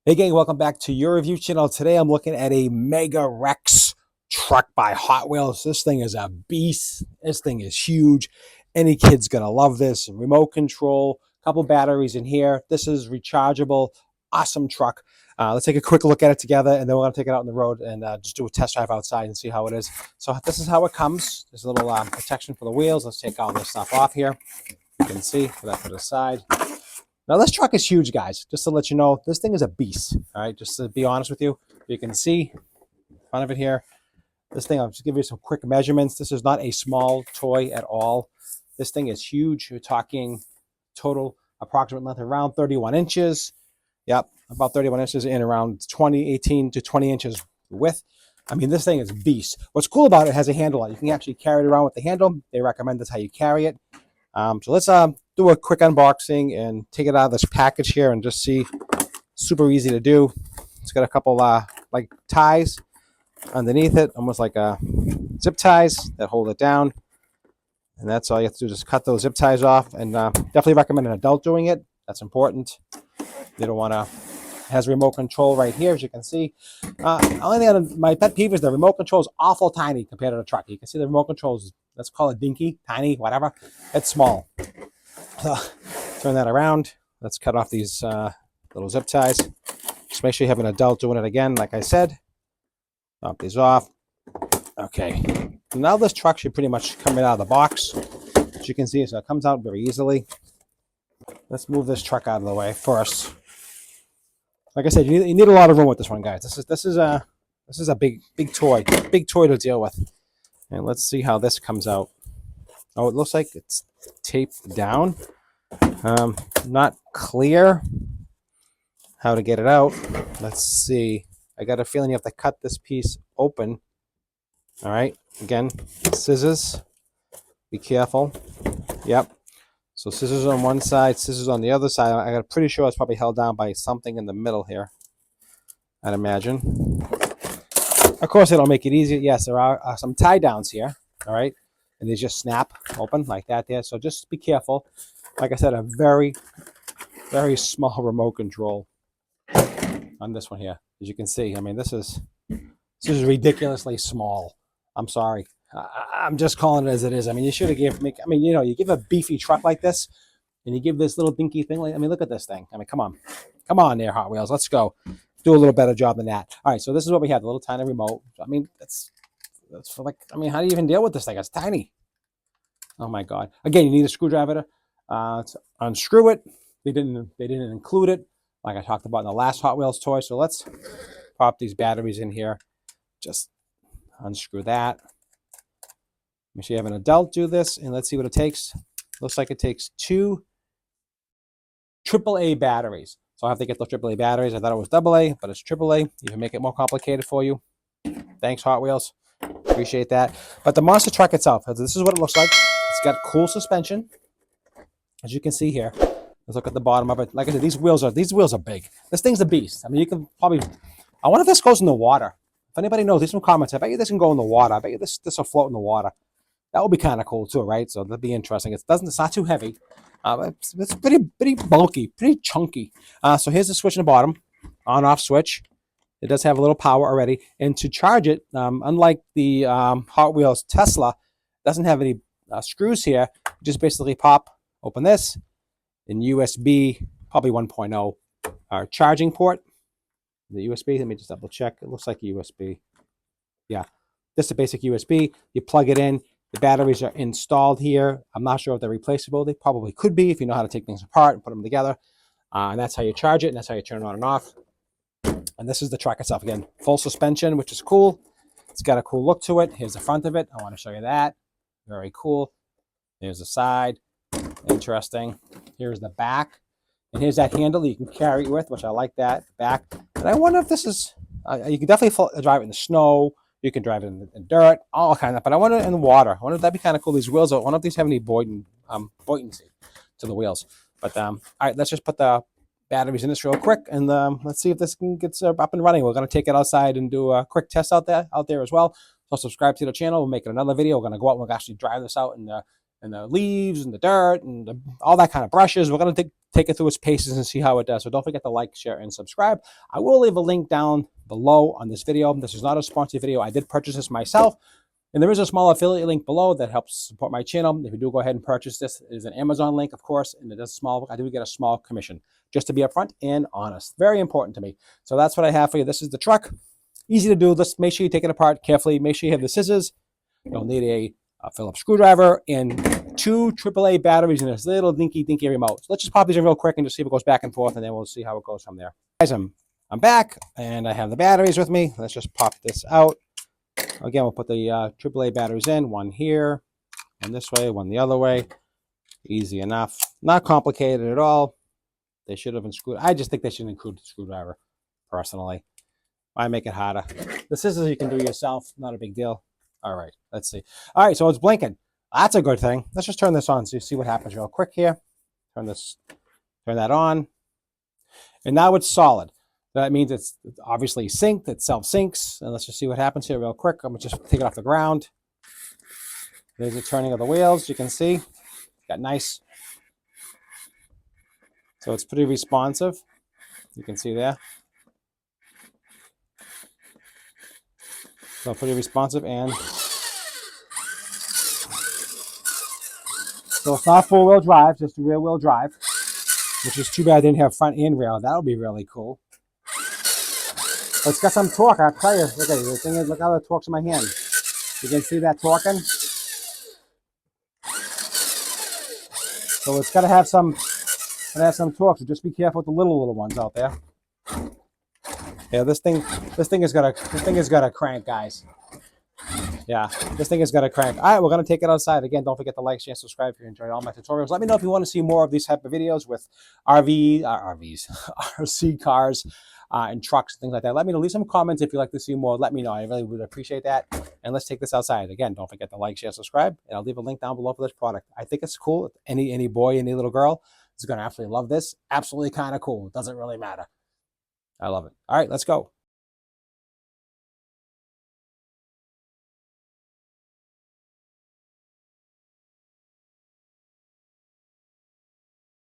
Hey gang, welcome back to your review channel. Today I'm looking at a Mega-Wrex truck by Hot Wheels. This thing is a beast. This thing is huge. Any kid's gonna love this. Remote control, couple batteries in here. This is rechargeable. Awesome truck. Let's take a quick look at it together, and then we're gonna take it out on the road and just do a test drive outside and see how it is. So this is how it comes. There's a little protection for the wheels. Let's take all this stuff off here. You can see, put that to the side. Now this truck is huge, guys. Just to let you know, this thing is a beast. All right, just to be honest with you, you can see in front of it here. This thing, I'll just give you some quick measurements. This is not a small toy at all. This thing is huge. We're talking total approximate length around 31 inches. Yep, about 31 inches and around 18 to 20 inches width. I mean, this thing is a beast. What's cool about it, has a handle on it. You can actually carry it around with the handle. They recommend that's how you carry it. So let's do a quick unboxing and take it out of this package here and just see. Super easy to do. It's got a couple like ties underneath it, almost like zip ties that hold it down. And that's all you have to do, just cut those zip ties off. And definitely recommend an adult doing it. That's important. You don't want to. It has remote control right here, as you can see. Only thing my pet peeve is the remote control is awful tiny compared to the truck. You can see the remote control is, let's call it dinky, tiny, whatever. It's small. So turn that around. Let's cut off these little zip ties. Just make sure you have an adult doing it again, like I said. Knock these off. Okay. Now this truck should pretty much come right out of the box. As you can see, so it comes out very easily. Let's move this truck out of the way first. Like I said, you need a lot of room with this one, guys. This is a big toy to deal with. And let's see how this comes out. Oh, it looks like it's taped down. Not clear how to get it out. Let's see. I got a feeling you have to cut this piece open. All right. Again, scissors. Be careful. Yep. So scissors on one side, scissors on the other side. I'm pretty sure it's probably held down by something in the middle here, I'd imagine. Of course, it'll make it easier. Yes, there are some tie downs here, all right? And they just snap open like that there. So just be careful. Like I said, a very, very small remote control on this one here. As you can see, I mean, this is ridiculously small. I'm sorry. I'm just calling it as it is. I mean, you should have you give a beefy truck like this, and you give this little dinky thing like, I mean, look at this thing. I mean, come on there, Hot Wheels. Let's go. Do a little better job than that. All right, so this is what we have, the little tiny remote. I mean, that's for like, I mean, how do you even deal with this thing? It's tiny. Oh my God. Again, you need a screwdriver to unscrew it. They didn't include it, like I talked about in the last Hot Wheels toy. So let's pop these batteries in here. Just unscrew that. Make sure you have an adult do this, and let's see what it takes. Looks like it takes 2 AAA batteries. So I have to get those AAA batteries. I thought it was AA, but it's AAA. Even make it more complicated for you. Thanks, Hot Wheels. Appreciate that. But the monster truck itself, this is what it looks like. It's got cool suspension, as you can see here. Let's look at the bottom of it. Like I said, these wheels are big. This thing's a beast. I mean, you can probably. I wonder if this goes in the water. If anybody knows, leave some comments. I bet you this can go in the water. I bet you this will float in the water. That would be kind of cool too, right? So that'd be interesting. It's not too heavy. It's pretty bulky, pretty chunky. So here's the switch in the bottom, on-off switch. It does have a little power already. And to charge it, unlike the Hot Wheels Tesla, it doesn't have any screws here. Just basically open this, and USB, probably 1.0, charging port. The USB, let me just double check. It looks like a USB. Yeah, this is a basic USB. You plug it in. The batteries are installed here. I'm not sure if they're replaceable. They probably could be if you know how to take things apart and put them together. And that's how you charge it, and that's how you turn it on and off. And this is the truck itself. Again, full suspension, which is cool. It's got a cool look to it. Here's the front of it. I want to show you that. Very cool. Here's the side. Interesting. Here's the back. And here's that handle that you can carry it with, which I like that. Back. And I wonder if this is, you can definitely drive it in the snow. You can drive it in dirt, all kinds of, but I wonder in the water. I wonder if that'd be kind of cool. These wheels, I wonder if these have any buoyancy to the wheels. But all right, let's just put the batteries in this real quick, and let's see if this gets up and running. We're going to take it outside and do a quick test out there as well. So subscribe to the channel. We're making another video. We're going to go out and we'll actually drive this out in the leaves and the dirt and all that kind of brushes. We're going to take it through its paces and see how it does. So don't forget to like, share, and subscribe. I will leave a link down below on this video. This is not a sponsored video. I did purchase this myself. And there is a small affiliate link below that helps support my channel. If you do go ahead and purchase this, it is an Amazon link, of course, and it is small. I do get a small commission, just to be upfront and honest. Very important to me. So that's what I have for you. This is the truck. Easy to do. Let's make sure you take it apart carefully. Make sure you have the scissors. You'll need a Phillips screwdriver and 2 AAA batteries in this little dinky remote. So let's just pop these in real quick and just see if it goes back and forth, and then we'll see how it goes from there. Guys, I'm back, and I have the batteries with me. Let's just pop this out. Again, we'll put the AAA batteries in, one here, one this way, one the other way. Easy enough. Not complicated at all. They should have been screwed. I just think they should include the screwdriver, personally. Why make it harder? The scissors you can do yourself. Not a big deal. All right, let's see. All right, so it's blinking. That's a good thing. Let's just turn this on so you see what happens real quick here. Turn that on. And now it's solid. That means it's obviously synced. It self-syncs. And let's just see what happens here real quick. I'm going to just take it off the ground. There's the turning of the wheels. You can see. Got nice. So it's pretty responsive. You can see there. So pretty responsive, and so it's not four-wheel drive, just rear-wheel drive, which is too bad I didn't have front and rear. That would be really cool. But it's got some torque, I'll tell you. Look at it. The thing is, look how it torques in my hand. You can see that torquing. So it's got to have some torque. So just be careful with the little ones out there. Yeah, this thing has got a crank, guys. Yeah, this thing has got a crank. All right, we're gonna take it outside. Again, don't forget to like, share, subscribe if you enjoyed all my tutorials. Let me know if you want to see more of these type of videos with RC cars and trucks and things like that. Let me know. Leave some comments if you'd like to see more. Let me know. I really would appreciate that. And let's take this outside. Again, don't forget to like, share, subscribe, and I'll leave a link down below for this product. I think it's cool. Any boy, any little girl is gonna absolutely love this. Absolutely kind of cool. It doesn't really matter. I love it. All right, let's go.